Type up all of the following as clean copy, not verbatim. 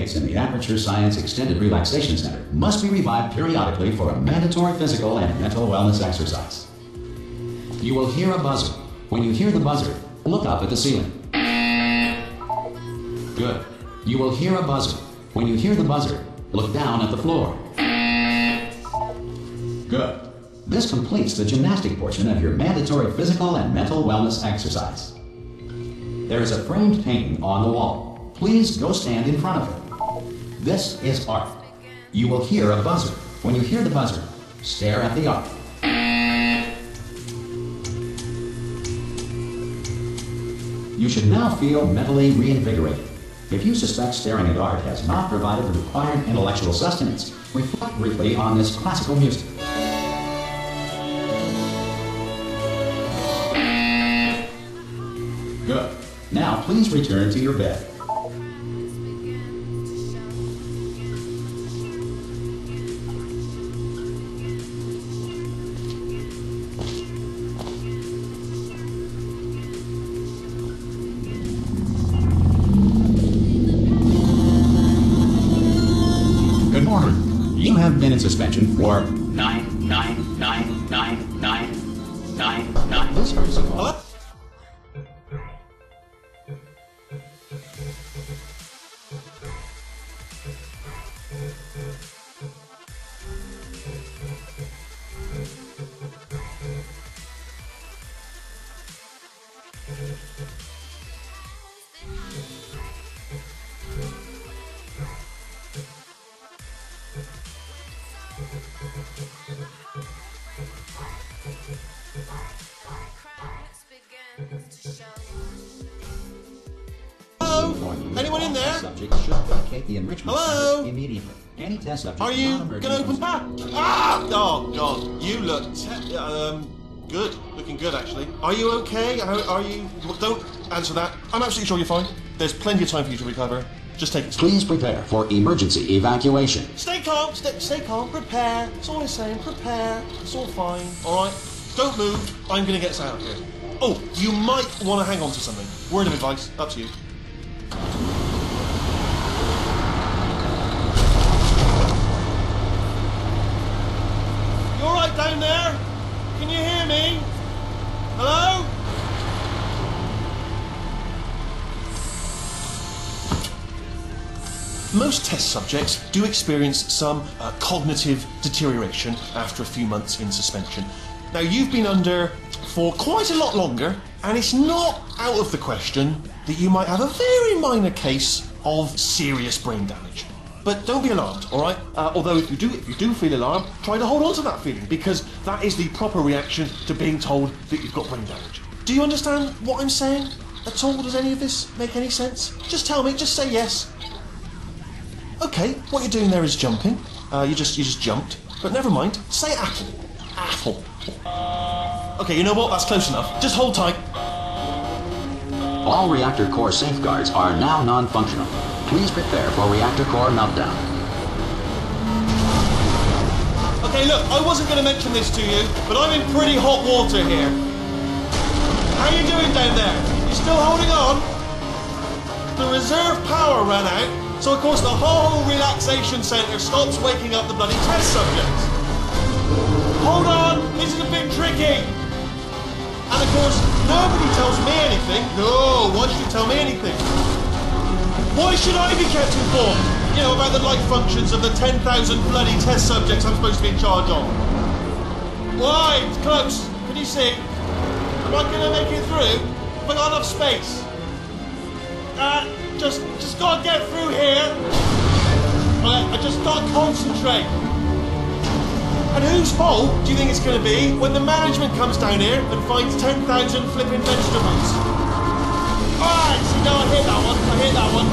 days in the Aperture Science Extended Relaxation Center must be revived periodically for a mandatory physical and mental wellness exercise. You will hear a buzzer. When you hear the buzzer, look up at the ceiling. Good. You will hear a buzzer. When you hear the buzzer, look down at the floor. Good. This completes the gymnastic portion of your mandatory physical and mental wellness exercise. There is a framed painting on the wall. Please go stand in front of it. This is art. You will hear a buzzer. When you hear the buzzer, stare at the art. You should now feel mentally reinvigorated. If you suspect staring at art has not provided the required intellectual sustenance, reflect briefly on this classical music. Good. Now please return to your bed. Good morning. You have been in suspension for 9. This person. Hello? Hello? Anyone in there? Subject should vacate the enrichment Hello? center immediately. Any test subject Are you non-emergent gonna open from- back? Ah! Oh God, you look good. Looking good actually. Are you okay? Are you? Don't answer that. I'm absolutely sure you're fine. There's plenty of time for you to recover. Just take it. Please prepare for emergency evacuation. Stay calm. Stay calm. Prepare. That's all I'm saying. Prepare. It's all fine. All right. Don't move. I'm gonna get us out of here. Oh, you might want to hang on to something. Word of advice. Up to you. You all right down there? Can you hear me? Hello? Most test subjects do experience some cognitive deterioration after a few months in suspension. Now, you've been under for quite a lot longer, and it's not out of the question that you might have a very minor case of serious brain damage. But don't be alarmed, all right? Although if you do feel alarmed, try to hold on to that feeling, because that is the proper reaction to being told that you've got brain damage. Do you understand what I'm saying at all? Does any of this make any sense? Just tell me. Just say yes. Okay, what you're doing there is jumping. You just jumped. But never mind. Say apple. Apple. Okay, you know what? That's close enough. Just hold tight. All reactor core safeguards are now non-functional. Please prepare for reactor core meltdown. Okay, look, I wasn't going to mention this to you, but I'm in pretty hot water here. How you doing down there? You still holding on? The reserve power ran out, so of course the whole relaxation centre stops waking up the bloody test subjects. Hold on, this is a bit tricky. And of course, nobody tells me anything. No, why should you tell me anything? Why should I be kept informed? You know, about the life functions of the 10,000 bloody test subjects I'm supposed to be in charge of. Why? It's close. Can you see? Am I going to make it through? Have I got enough space? Just gotta get through here. Right, I just gotta concentrate. And whose fault do you think it's going to be when the management comes down here and finds 10,000 flipping vegetables? Alright, see, no, I hit that one. I hit that one.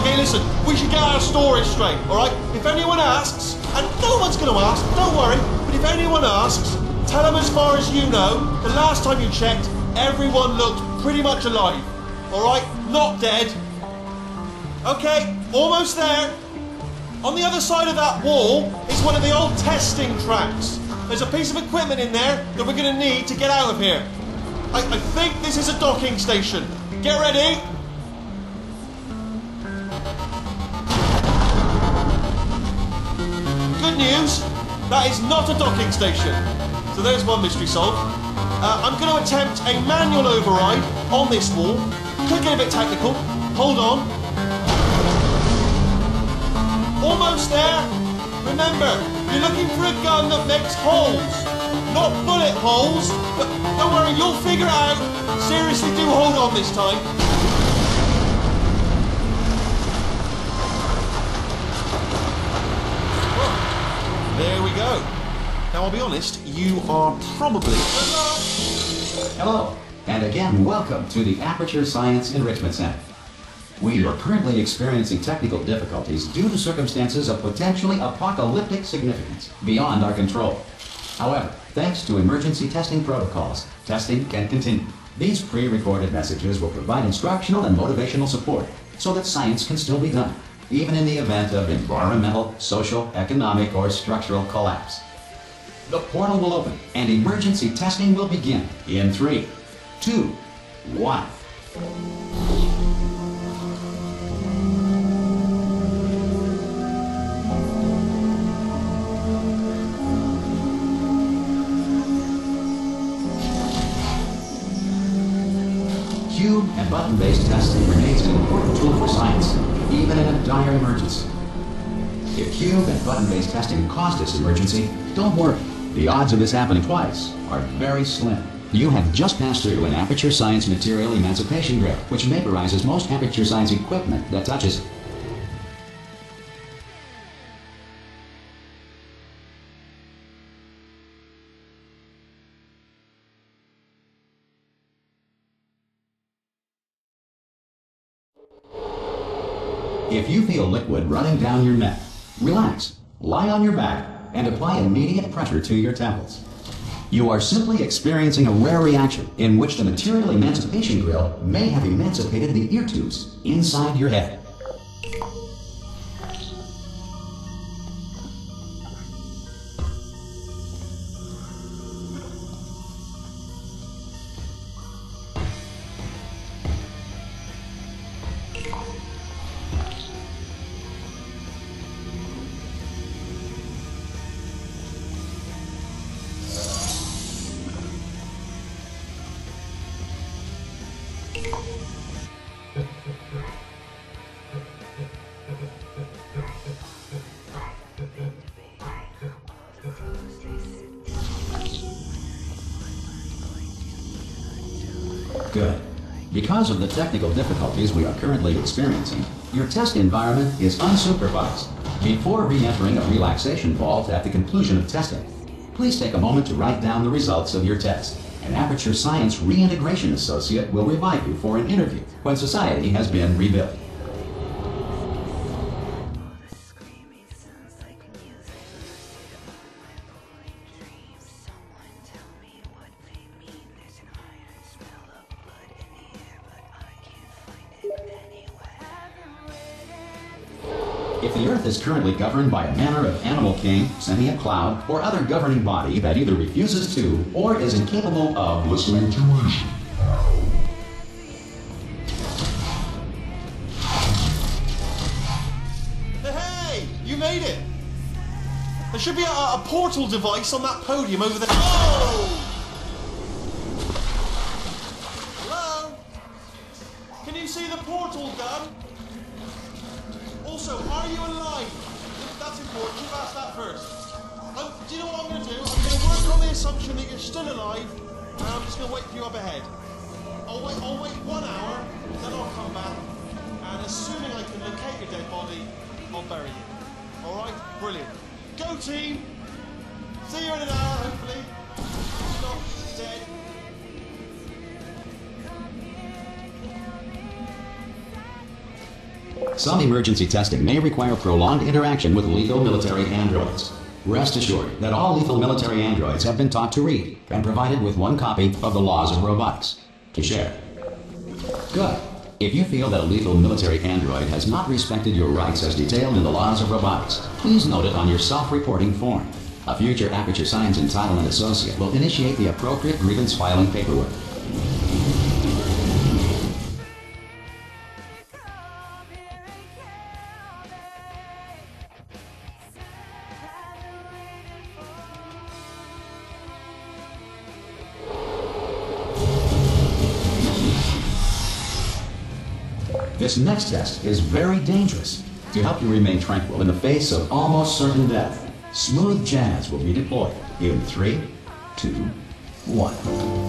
Okay, listen, we should get our story straight, alright? If anyone asks, and no one's going to ask, don't worry, but if anyone asks, tell them as far as you know, the last time you checked, everyone looked pretty much alive. Alright? Not dead. Okay, almost there. On the other side of that wall is one of the old testing tracks. There's a piece of equipment in there that we're going to need to get out of here. I think this is a docking station. Get ready. Good news, that is not a docking station. So there's one mystery solved. I'm going to attempt a manual override on this wall. Could get a bit technical. Hold on. Almost there. Remember, you're looking for a gun that makes holes, not bullet holes. But don't worry, you'll figure it out. Seriously, do hold on this time. There we go. Now, I'll be honest, you are probably... Hello, and again, welcome to the Aperture Science Enrichment Center. We are currently experiencing technical difficulties due to circumstances of potentially apocalyptic significance beyond our control. However, thanks to emergency testing protocols, testing can continue. These pre-recorded messages will provide instructional and motivational support so that science can still be done, even in the event of environmental, social, economic, or structural collapse. The portal will open, and emergency testing will begin in 3, 2, 1. Cube and button-based testing remains an important tool for science, even in a dire emergency. If cube and button-based testing caused this emergency, don't worry. The odds of this happening twice are very slim. You have just passed through an Aperture Science material emancipation drill, which vaporizes most Aperture Science equipment that touches it. If you feel liquid running down your neck, relax, lie on your back, and apply immediate pressure to your temples. You are simply experiencing a rare reaction in which the material emancipation grill may have emancipated the ear tubes inside your head. Good. Because of the technical difficulties we are currently experiencing, your test environment is unsupervised. Before re-entering a relaxation vault at the conclusion of testing, please take a moment to write down the results of your test. An Aperture Science Reintegration Associate will revive you for an interview when society has been rebuilt. If the Earth is currently governed by a manner of animal king, sentient cloud, or other governing body that either refuses to or is incapable of listening to reason, Hey! You made it! There should be a portal device on that podium over there. Oh! Hello? Can you see the portal gun? Also, are you alive? That's important. You've asked that first. Do you know what I'm going to do? I'm going to work on the assumption that you're still alive, and I'm just going to wait for you up ahead. I'll wait 1 hour, then I'll come back, and assuming I can locate your dead body, I'll bury you. Alright? Brilliant. Go team! See you in an hour, hopefully. You're not dead. some emergency testing may require prolonged interaction with lethal military androids. Rest assured that all lethal military androids have been taught to read and provided with one copy of the Laws of Robotics to share. Good. If you feel that a lethal military android has not respected your rights as detailed in the Laws of Robotics, please note it on your self-reporting form. A future Aperture Science Entitlement Associate will initiate the appropriate grievance filing paperwork. This next test is very dangerous. To help you remain tranquil in the face of almost certain death, smooth jazz will be deployed in 3, 2, 1.